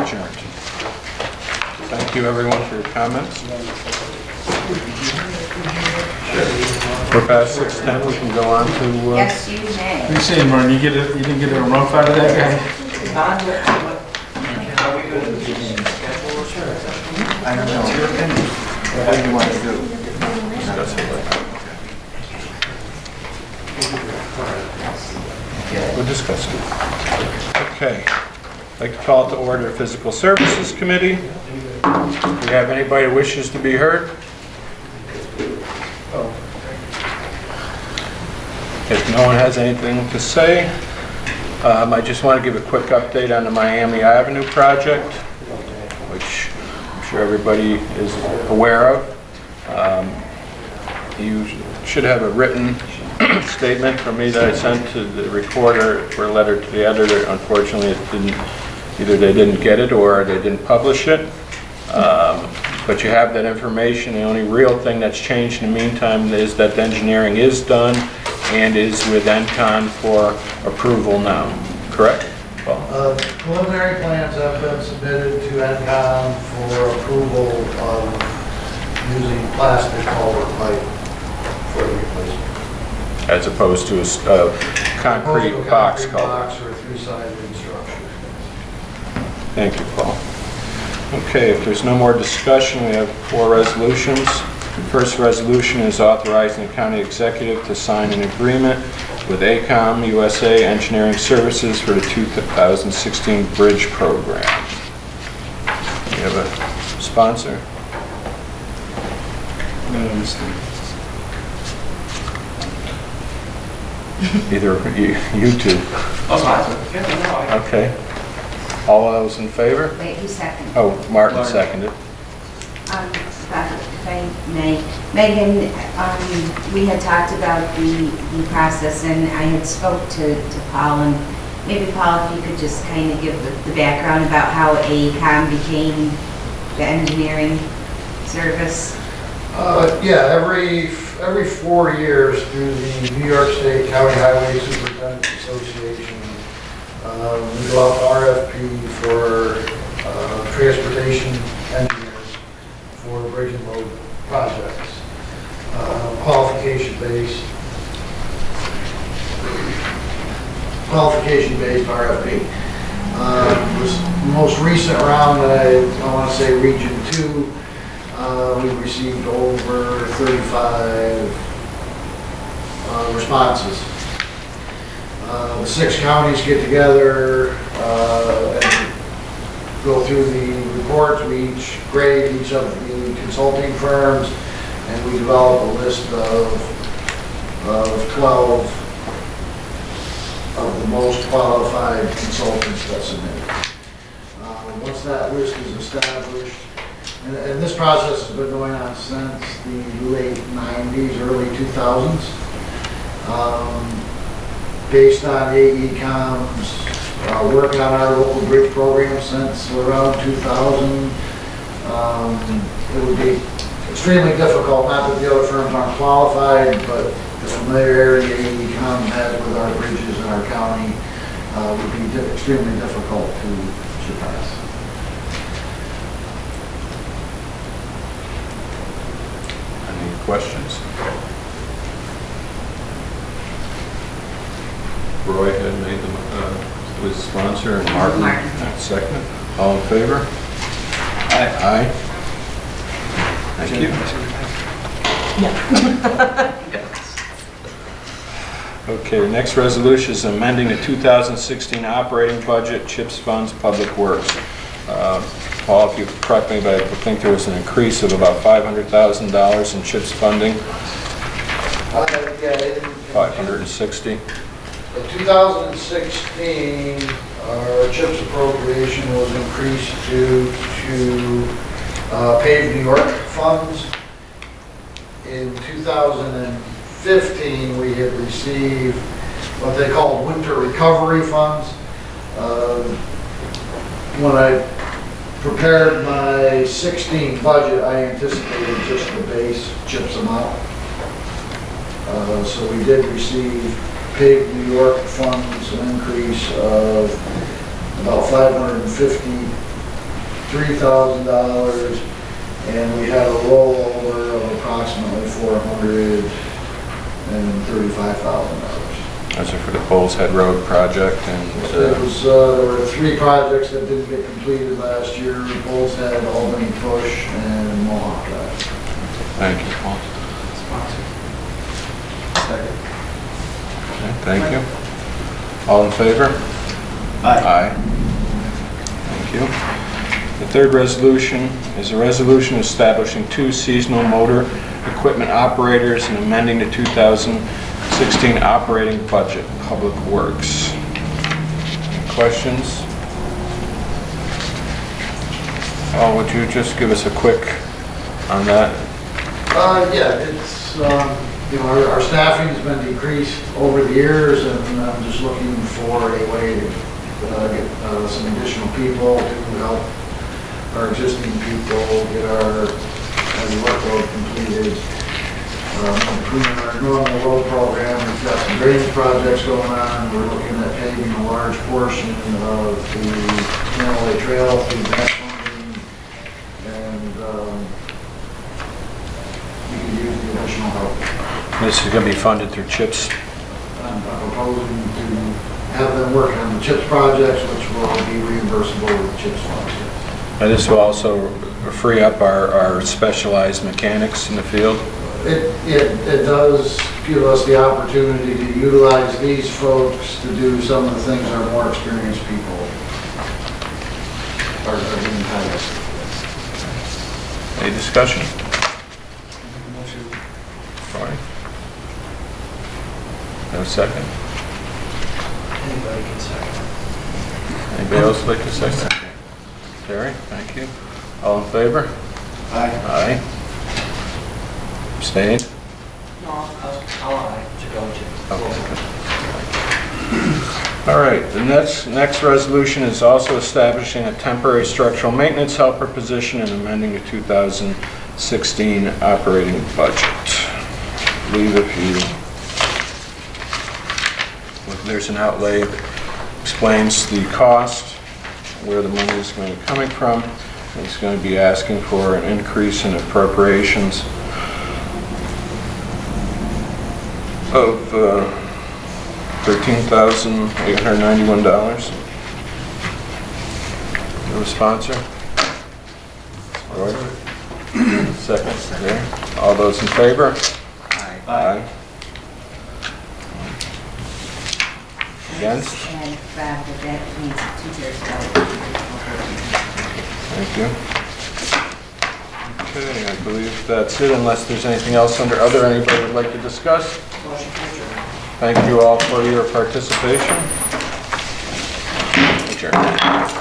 adjourned. Thank you, everyone, for your comments. We're past 6:10. We can go on to... Yes, you may. What are you saying, Martin? You didn't get a rump out of that guy? I don't know. It's your opinion. What do you want to do? discuss it later. We'll discuss it. Okay. I'd like to call to order Physical Services Committee. Do we have anybody who wishes to be heard? If no one has anything to say, I just want to give a quick update on the Miami Avenue project, which I'm sure everybody is aware of. You should have a written statement from me that I sent to the recorder for a letter to the editor. Unfortunately, it didn't. Either they didn't get it or they didn't publish it. But you have that information. The only real thing that's changed in the meantime is that the engineering is done and is with NCON for approval now. Correct? Paul? Preliminary plans have been submitted to NCON for approval of using plastic culvert pipe for the replacement. As opposed to a concrete box Concrete culvert. box or three-sided structure. Thank you, Paul. Okay, if there's no more discussion, we have 4 resolutions. The first resolution is authorizing the county executive to sign an agreement with ACOM USA Engineering Services for the 2016 Bridge Program. You have a sponsor? Either you two. I'll sponsor. Okay. All those in favor? Wait, who's second? Oh, Martin seconded. If I may. Megan, we had talked about the process, and I had spoke to Paul, and maybe Paul, if you could just kind of give the background about how ACOM became the engineering service. Yeah, every 4 years through the New York State County Highway Superintendents Association, we go out to RFP for transportation engineers for bridge and road projects, qualification-based RFP. This most recent round, I want to say Region 2, we've received over 35 responses. The 6 counties get together and go through the reports. We each grade each of the consulting firms, and we develop a list of 12 of the most qualified consultants that submitted. Once that list is established, and this process has been going on since the late 90s, early 2000s. Based on AECOM's work on our local bridge program since around 2000, it would be extremely difficult, not that the other firms aren't qualified, but the familiarity AECOM has with our bridges in our county would be extremely difficult to surpass. Any questions? Roy had made was sponsor, and Martin second. All in favor? Aye. Aye. Thank you. Okay, the next resolution is amending the 2016 operating budget, CHIPS funds, Public Works. Paul, if you correct me, but I think there was an increase of about $500,000 in CHIPS funding. Yeah, 560. In 2016, our CHIPS appropriation was increased to Pave New York funds. In 2015, we had received what they call winter recovery funds. When I prepared my 16 budget, I anticipated just the base CHIPS amount. So we did receive Pave New York funds, an increase of about $550,000 $3,000, and we had a rollover of approximately $435,000. Those are for the Bull's Head Road project and, There were 3 projects that didn't get completed last year: Bull's Head, Albany Push, and Mohawk Drive. thank you, Paul. Second. Okay, thank you. All in favor? Aye. Thank you. The third resolution is a resolution establishing 2 seasonal motor equipment operators and amending the 2016 operating budget, Public Works. Any questions? Paul, would you just give us a quick on that? Yeah, it's, our staffing has been decreased over the years, and I'm just looking for a way to get some additional people to help our existing people get our workload completed. Including our normal road program, we've got some drainage projects going on. We're looking at paving a large portion of the Canaway Trail through that funding, and we could use the additional help. This is going to be funded through CHIPS. I'm proposing to have them work on the CHIPS projects, which will be reimbursable with CHIPS funds. And this will also free up our specialized mechanics in the field. It does give us the opportunity to utilize these folks to do some of the things our more experienced people are doing tired. Any discussion? Barney? No second? Anybody can second. Anybody else like to second? Terry, thank you. All in favor? Aye. Aye. Abstained? No, I'll aye to go to. Okay. All right, the next resolution is also establishing a temporary structural maintenance helper position and amending the 2016 operating budget. I believe if there's an outlay, explains the cost, where the money is going to be coming from. It's going to be asking for an increase in appropriations of $13,891. The sponsor? Roy? Second, there. All those in favor? Aye. Against? And that needs a 2/3 vote. Thank you. Okay, I believe that's it, unless there's anything else under other anybody would like to discuss. Motion to adjourn. Thank you all for your participation. Adjourned.